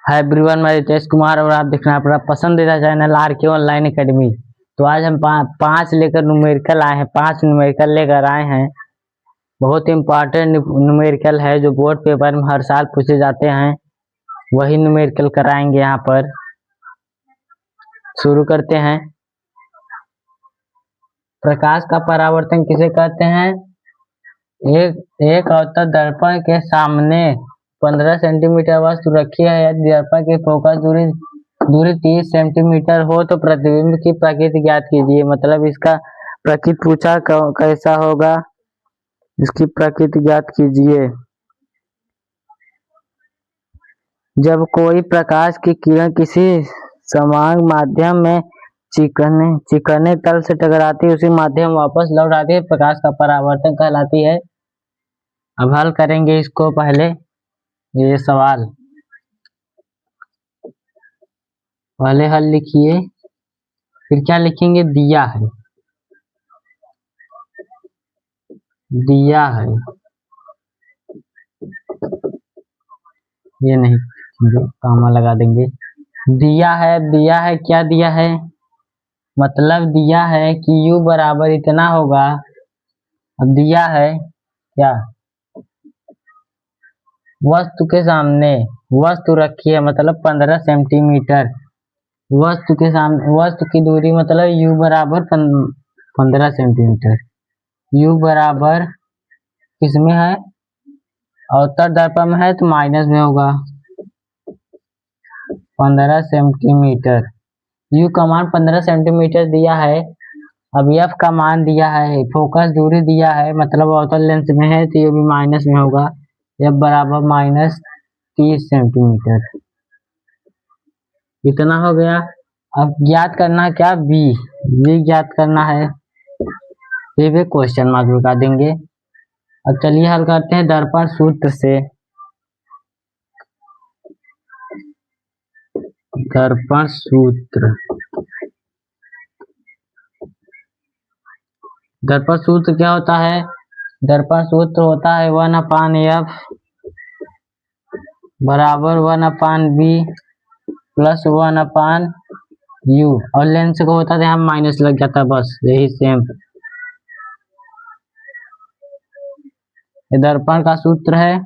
Hi everyone, मैं रितेश कुमार और आप देख रहे हैं अपना पसंदीदा चैनल आरके ऑनलाइन एकेडमी। तो आज हम पांच लेकर न्यूमेरिकल आए हैं, 5 न्यूमेरिकल लेकर आए हैं। बहुत इंपॉर्टेंट न्यूमेरिकल है जो बोर्ड पेपर में हर साल पूछे जाते हैं, वही न्यूमेरिकल कराएंगे यहाँ पर। शुरू करते हैं। प्रकाश का परावर्तन किसे कहते हैं? एक अवतल दर्पण के सामने 15 सेंटीमीटर वस्तु रखी है। यदि दर्पण की फोकस दूरी 30 सेंटीमीटर हो तो प्रतिबिंब की प्रकृति ज्ञात कीजिए। मतलब इसका प्रकृति पूछा कैसा होगा, इसकी प्रकृति ज्ञात कीजिए। जब कोई प्रकाश की किरण किसी समान माध्यम में चिकने तल से टकराती है, उसी माध्यम वापस लौट आती है, प्रकाश का परावर्तन कहलाती है। अब हल करेंगे इसको। पहले ये सवाल पहले हल लिखिए, फिर क्या लिखेंगे? दिया है, दिया है। ये नहीं, कामा लगा देंगे। दिया है, दिया है, क्या दिया है? मतलब दिया है कि U बराबर इतना होगा। अब दिया है क्या? वस्तु के सामने वस्तु रखी है, मतलब 15 सेंटीमीटर। वस्तु के सामने वस्तु की दूरी मतलब U बराबर 15 सेंटीमीटर। U बराबर किसमें है? अवतल दर्पण में है तो माइनस में होगा। 15 सेंटीमीटर। U का मान 15 सेंटीमीटर दिया है। अब F का मान दिया है, फोकस दूरी दिया है, मतलब अवतल लेंस में है तो ये भी माइनस में होगा। F बराबर -30 सेंटीमीटर। इतना हो गया। अब ज्ञात करना क्या? B ज्ञात करना है। ये भी क्वेश्चन मार्क लगा देंगे। अब चलिए हल करते हैं दर्पण सूत्र से। दर्पण सूत्र, दर्पण सूत्र क्या होता है? दर्पण सूत्र होता है 1/F बराबर 1/B प्लस 1/U। और लेंस को होता था यहाँ माइनस लग जाता, बस यही सेम। ये दर्पण का सूत्र है।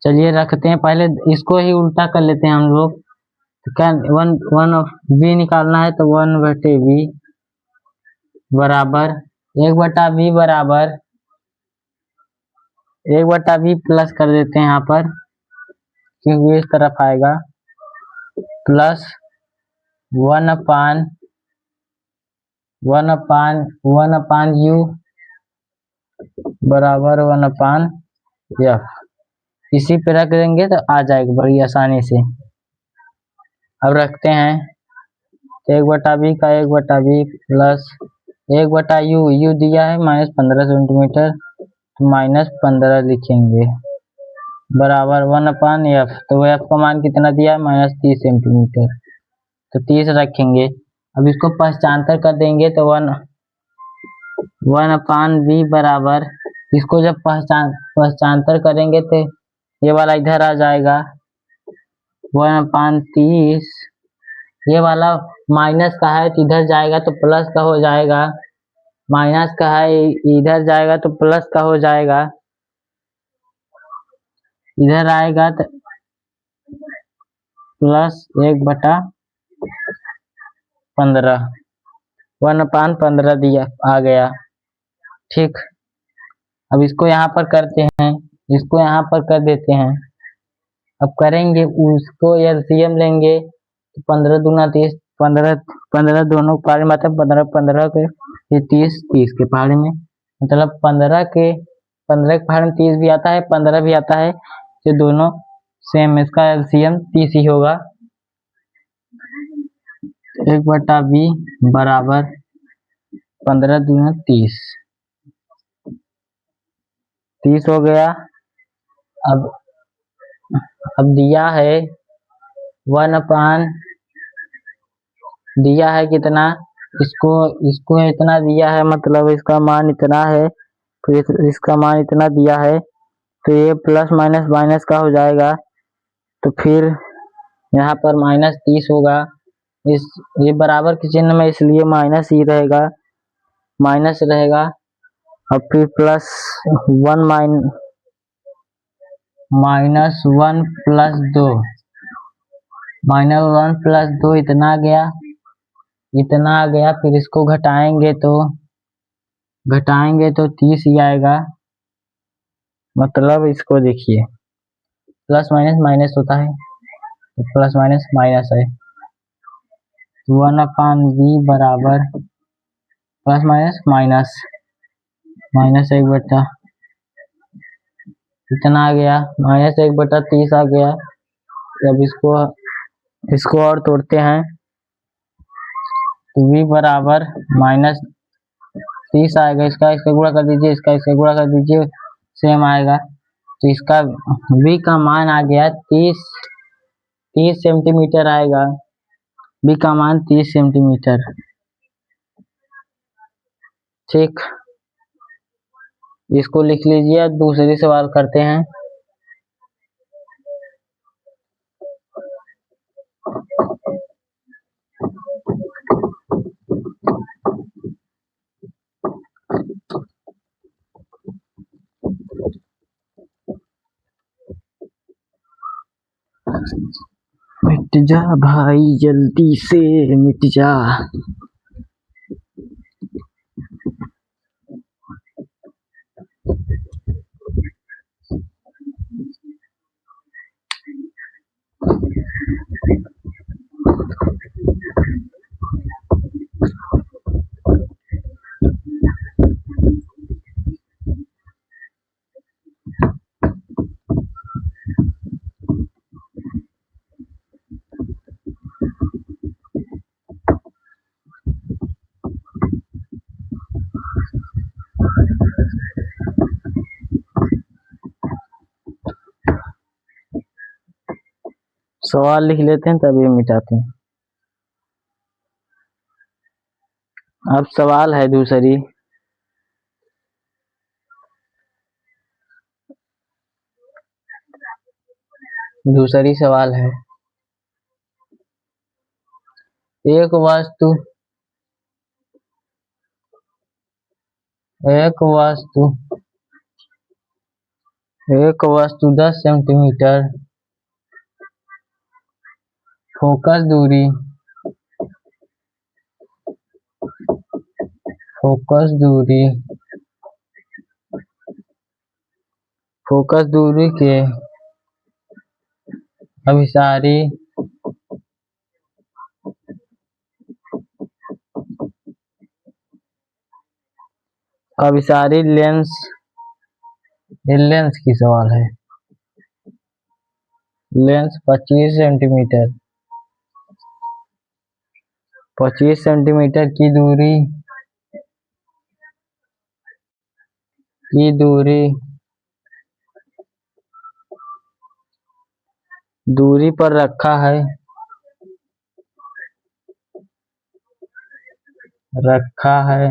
चलिए रखते हैं, पहले इसको ही उल्टा कर लेते हैं हम लोग। तो क्या 1/B निकालना है तो 1/B बराबर 1/B बराबर 1/B प्लस कर देते हैं यहाँ पर, क्योंकि इस तरफ आएगा, प्लस 1/U बराबर 1/F। इसी पे रख देंगे तो आ जाएगा बड़ी आसानी से। अब रखते हैं 1/B का 1/B प्लस 1/U। U दिया है -15 सेंटीमीटर, तो -15 लिखेंगे बराबर 1/F। तो F का मान कितना दिया है? -30 सेंटीमीटर, तो 30 रखेंगे। अब इसको पहचानतर कर देंगे तो 1/B बराबर, इसको जब पहचानतर करेंगे तो ये वाला इधर आ जाएगा 1/30। ये वाला माइनस का है तो इधर जाएगा तो प्लस का हो जाएगा, माइनस का है इधर जाएगा तो प्लस का हो जाएगा, इधर आएगा तो प्लस 1/15 1/15 दिया आ गया। ठीक, अब इसको यहाँ पर करते हैं, इसको यहाँ पर कर देते हैं। अब करेंगे उसको LCM लेंगे तो 15 दूना 30, 15 दोनों पहाड़े में, मतलब 15 के 30 के पहाड़े में, मतलब 15 के पहाड़े में 30 भी आता है, 15 भी आता है, ये दोनों सेम। इसका LCM 30 ही होगा। 1/B बराबर 15 दूना 30 हो गया। अब दिया है 1/, दिया है कितना? इसको इतना दिया है, मतलब इसका मान इतना है, फिर इसका मान इतना दिया है, तो ये प्लस माइनस माइनस का हो जाएगा, तो फिर यहाँ पर -30 होगा। इस ये बराबर के चिन्ह में इसलिए माइनस ही रहेगा, माइनस रहेगा। अब फिर +1 -1 + 2 -1 + 2 इतना आ गया। फिर इसको घटाएंगे तो 30 ही आएगा। मतलब इसको देखिए, प्लस माइनस माइनस होता है तो प्लस माइनस माइनस है। 1/v बराबर प्लस माइनस माइनस -1/, इतना आ गया। -1/30 आ गया। अब इसको और तोड़ते हैं तो v बराबर -30 आएगा। इसका गुणा कर दीजिए, इसका गुणा कर दीजिए, सेम आएगा। तो इसका v का मान आ गया 30 सेंटीमीटर आएगा। v का मान 30 सेंटीमीटर। ठीक, इसको लिख लीजिए। दूसरी सवाल करते हैं। मिट जा भाई, जल्दी से मिट जा। सवाल लिख लेते हैं तभी मिटाते हैं। अब सवाल है दूसरी सवाल है। एक वस्तु 10 सेंटीमीटर फोकस दूरी के अभिसारी लेंस की सवाल है। लेंस 25 सेंटीमीटर की दूरी पर रखा है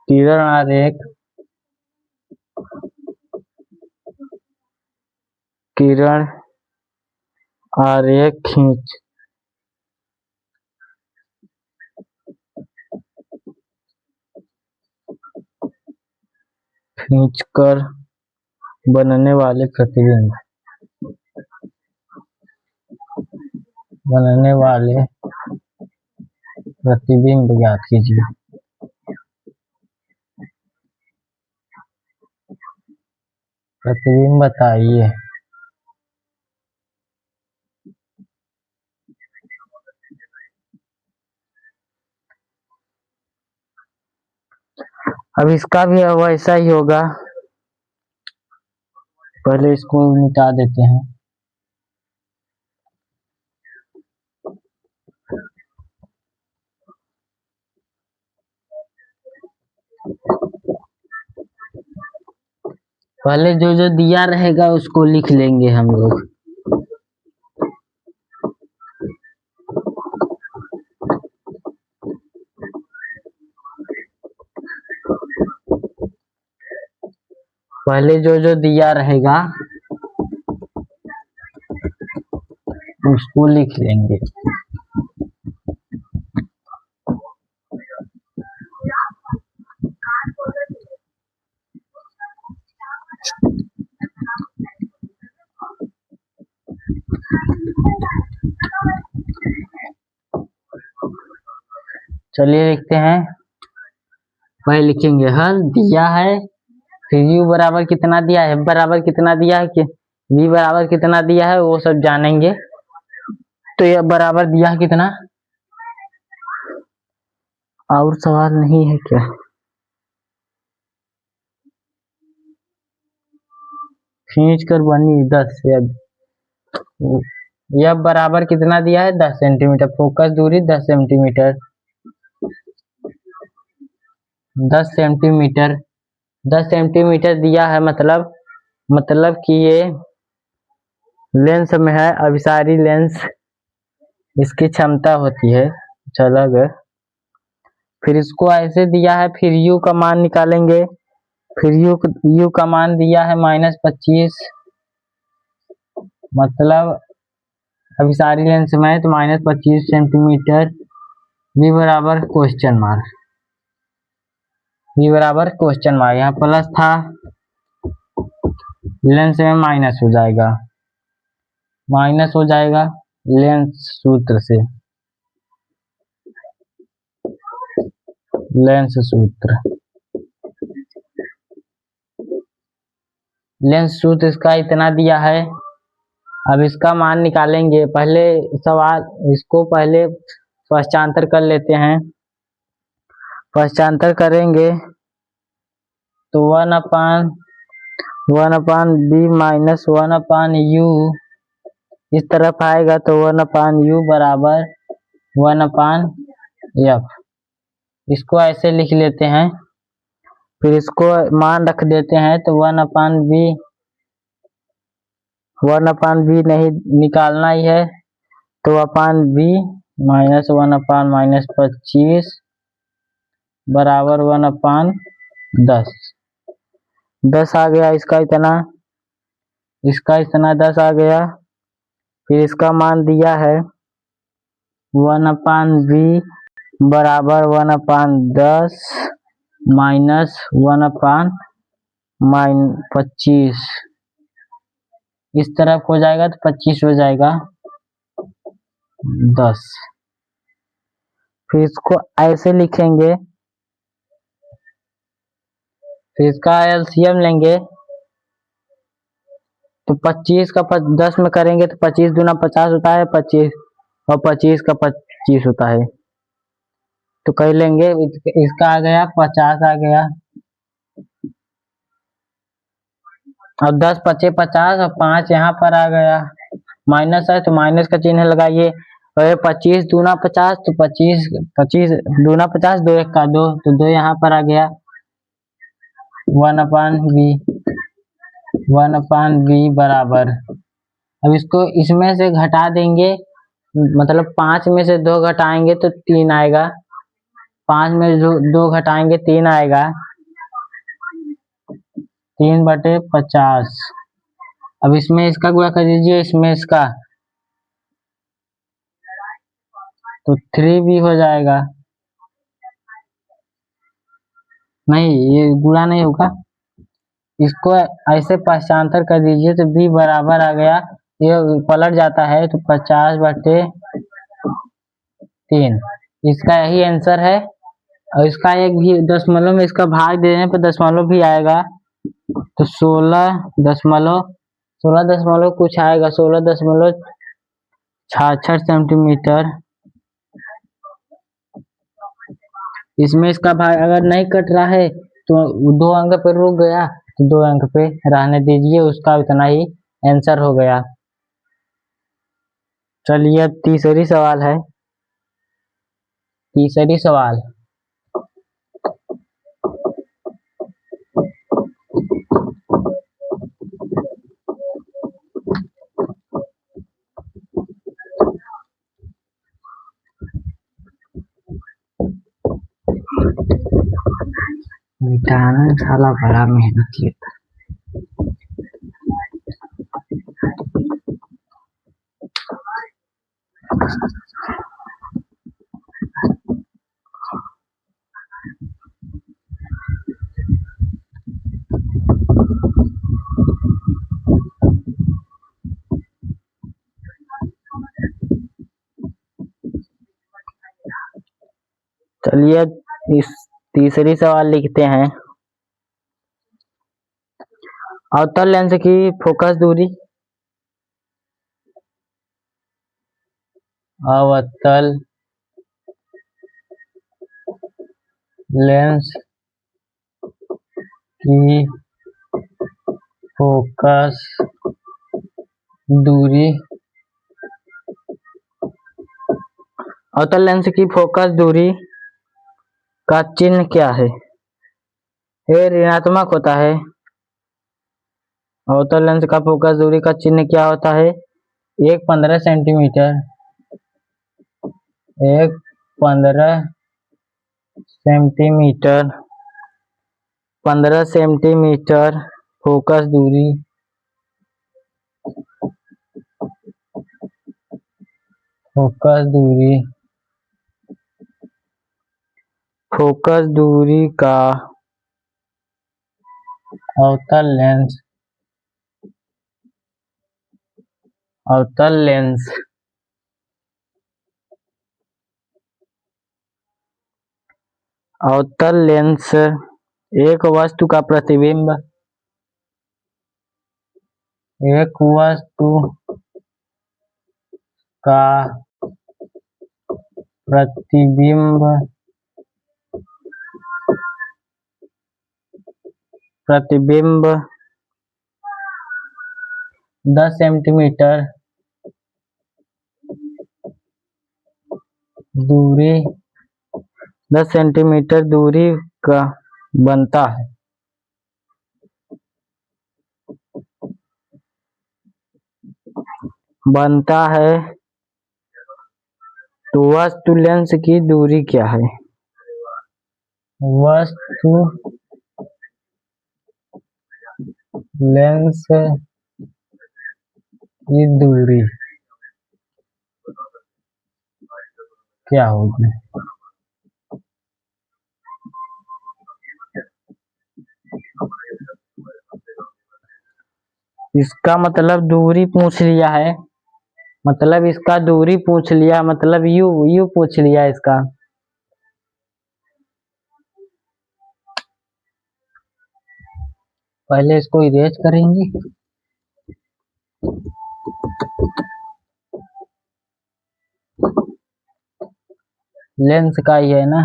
किरण आरेख खींचकर बनने वाले प्रतिबिंब ज्ञात कीजिए। प्रतिबिंब बताइए। अब इसका भी वैसा ही होगा। पहले इसको मिटा देते हैं। पहले जो दिया रहेगा उसको लिख लेंगे हम लोग। पहले जो दिया रहेगा उसको लिख लेंगे। चलिए लिखते हैं। वही लिखेंगे हल दिया है, फिर u बराबर कितना दिया है, f बराबर कितना दिया है, कि v बराबर कितना दिया है, वो सब जानेंगे। तो यह बराबर दिया है कितना, और सवाल नहीं है क्या? खींच कर बनी 10 से अब यह बराबर कितना दिया है, 10 सेंटीमीटर। फोकस दूरी 10 सेंटीमीटर, 10 सेंटीमीटर, 10 सेंटीमीटर दिया है। मतलब कि ये लेंस में है, अभिसारी लेंस, इसकी क्षमता होती है। चलो फिर इसको ऐसे दिया है, फिर u का मान निकालेंगे। फिर u का मान दिया है -25, मतलब अभिसारी लेंस में है तो -25 सेंटीमीटर। v बराबर क्वेश्चन मार्क, v बराबर क्वेश्चन मार्क, यहाँ प्लस था, लेंस में माइनस हो जाएगा, माइनस हो जाएगा लेंस सूत्र से, लेंस सूत्र, लेंस सूत्र इसका इतना दिया है। अब इसका मान निकालेंगे। पहले सवाल इसको पहले पश्चांतर कर लेते हैं। पश्चांतर करेंगे तो 1/1/b माइनस 1/u इस तरफ आएगा, तो 1/u बराबर 1/f। इसको ऐसे लिख लेते हैं। फिर इसको मान रख देते हैं, तो 1/b नहीं निकालना ही है, तो b माइनस 1/-25 बराबर 1/10। 10 आ गया, इसका इतना 10 आ गया। फिर इसका मान दिया है 1/b बराबर 1/10 माइनस 1/25, इस तरफ हो जाएगा तो 25 हो जाएगा 10। फिर इसको ऐसे लिखेंगे। फिर इसका एलसीएम लेंगे, तो 25 का 10 में करेंगे तो 25 दूना 50 होता है, 25 और 25 का 25 होता है, तो कह लेंगे इसका आ गया 50 आ गया। और 10 पचे 50 और 5 यहाँ पर आ गया, माइनस है तो माइनस का चिन्ह लगाइए। और 25 दूना 50 तो 25 दूना 50, 2 1 का 2, तो 2 यहाँ पर आ गया 1/b बराबर। अब इसको इसमें से घटा देंगे, मतलब 5 में से 2 घटाएंगे तो 3 आएगा, 5 में 2 घटाएंगे 3 आएगा, 3/50। अब इसमें इसका गुणा कर दीजिए, इसमें इसका, तो 3b हो जाएगा। नहीं, ये गुणा नहीं होगा, इसको ऐसे पश्चांतर कर दीजिए तो b बराबर आ गया, ये पलट जाता है तो 50/3। इसका यही आंसर है। और इसका एक भी दशमलव में इसका भाग देने पर दशमलव भी आएगा, तो 16 दशमलव कुछ आएगा, 16.66 सेंटीमीटर। इसमें इसका भाग अगर नहीं कट रहा है तो 2 अंक पे रुक गया, तो 2 अंक पे रहने दीजिए, उसका इतना ही आंसर हो गया। चलिए अब तीसरी सवाल है। तीसरी सवाल, मिटाना साला बड़ा मेहनत लेता। चलिए इस तीसरी सवाल लिखते हैं। अवतल लेंस की फोकस दूरी, अवतल लेंस की फोकस दूरी, अवतल लेंस की फोकस दूरी का चिन्ह क्या है? ये ऋणात्मक होता है। अवतल लेंस का फोकस दूरी का चिन्ह क्या होता है? 15 सेंटीमीटर, 15 सेंटीमीटर, 15 सेंटीमीटर फोकस दूरी, फोकस दूरी, फोकस दूरी का अवतल लेंस, अवतल लेंस अवतल लेंस एक वस्तु का प्रतिबिंब, एक वस्तु का प्रतिबिंब, प्रतिबिंब 10 सेंटीमीटर दूरी, 10 सेंटीमीटर दूरी का बनता है। बनता है तो वस्तु लेंस की दूरी क्या है? वस्तु लेंस की दूरी क्या होगी? इसका मतलब दूरी पूछ लिया है, मतलब इसका दूरी पूछ लिया, मतलब यू पूछ लिया इसका। पहले इसको इरेज करेंगे। लेंस का ही है ना।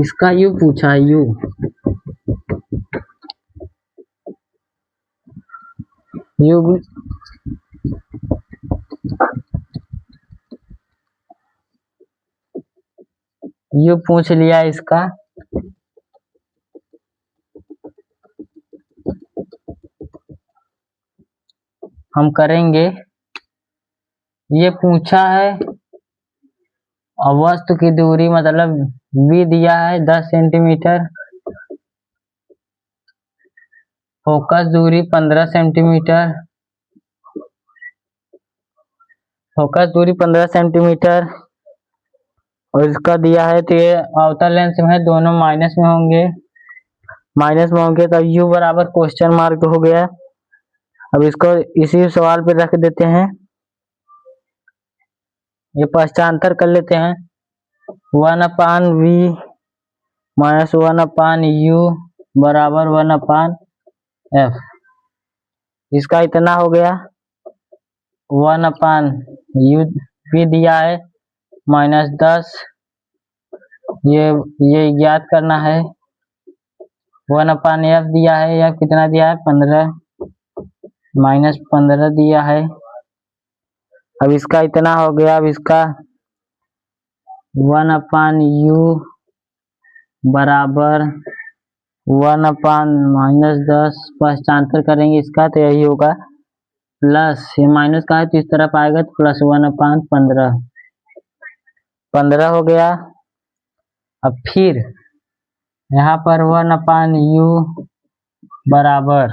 इसका यू पूछा है, यू पूछ लिया इसका। हम करेंगे, ये पूछा है और वस्तु की दूरी मतलब v दिया है 10 सेंटीमीटर, फोकस दूरी 15 सेंटीमीटर, फोकस दूरी 15 सेंटीमीटर और इसका दिया है तो ये अवतल लेंस में दोनों माइनस में होंगे, माइनस में होंगे तो u बराबर क्वेश्चन मार्क हो गया। अब इसको इसी सवाल पे रख देते हैं, ये पश्चांतर कर लेते हैं। 1/v माइनस 1/u बराबर 1/f। इसका इतना हो गया 1/u v दिया है -10, ये ज्ञात करना है। 1/f दिया है, या कितना दिया है 15, -15 दिया है। अब इसका इतना हो गया, अब इसका 1/u बराबर 1/-10 पश्चांतर करेंगे इसका तो यही होगा प्लस ये माइनस का है तो इस तरफ आएगा तो प्लस 1/15 15 हो गया। अब फिर यहाँ पर 1/u बराबर,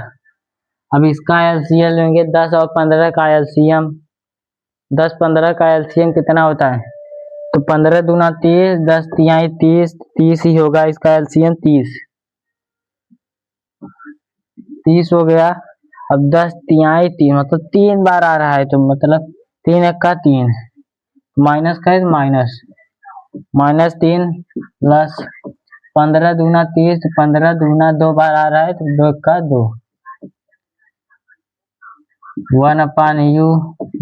अब इसका एलसीएम लेंगे 10 और 15 का एलसीएम, 10 15 का एलसीएम कितना होता है तो 15 दूना 30, 10 तिहाई 30, 30 ही होगा इसका एलसीएम 30 हो गया। अब 10 तिहाई 3 मतलब 3 बार आ रहा है तो मतलब 3 1 का 3, माइनस का है माइनस -3 प्लस 15 दूना 30, 15 दूना 2 बार आ रहा है तो 2 1 का 2, 1/u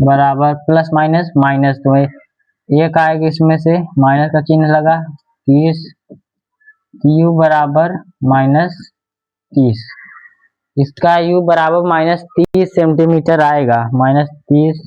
बराबर प्लस माइनस माइनस, तो एक आएगा इसमें से माइनस का चिन्ह लगा 30, u बराबर -30, इसका u बराबर -30 सेंटीमीटर आएगा, -30